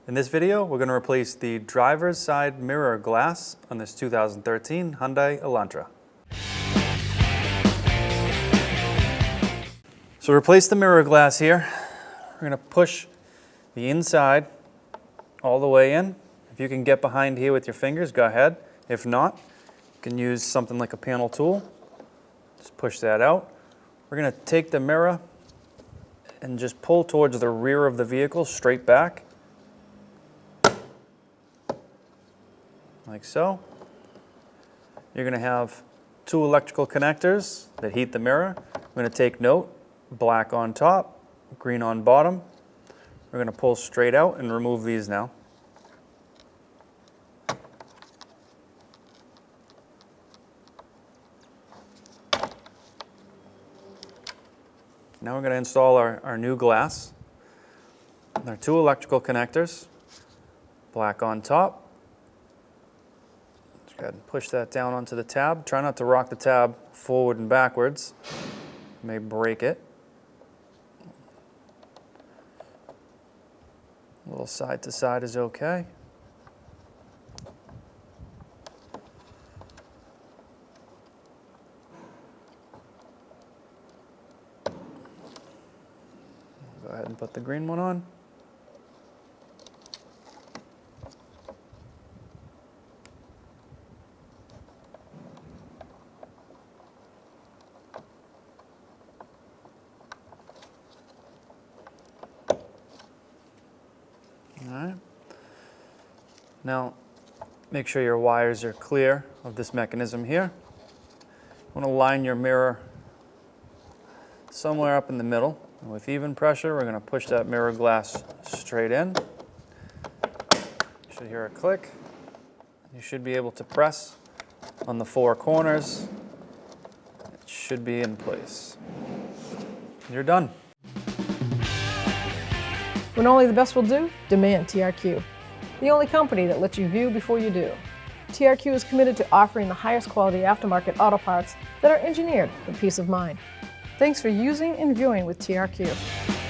In this video, we're going to replace the driver's side mirror glass on this 2013 Hyundai Elantra. So to replace the mirror glass here, we're going to push the inside all the way in. If you can get behind here with your fingers, go ahead. If not, you can use something like a panel tool. Just push that out. We're going to take the mirror and just pull towards the rear of the vehicle, straight back. Like so. You're going to have two electrical connectors that heat the mirror. I'm going to take note, black on top, green on bottom. We're going to pull straight out and remove these now. Now we're going to install our new glass. There are two electrical connectors, black on top. Let's go ahead and push that down onto the tab. Try not to rock the tab forward and backwards. You may break it. A little side to side is okay. Go ahead and put the green one on. All right. Now, make sure your wires are clear of this mechanism here. You want to line your mirror somewhere up in the middle. With even pressure, we're going to push that mirror glass straight in. You should hear a click. You should be able to press on the four corners. It should be in place. You're done. When only the best will do, demand TRQ. The only company that lets you view before you do. TRQ is committed to offering the highest quality aftermarket auto parts that are engineered for peace of mind. Thanks for using and viewing with TRQ.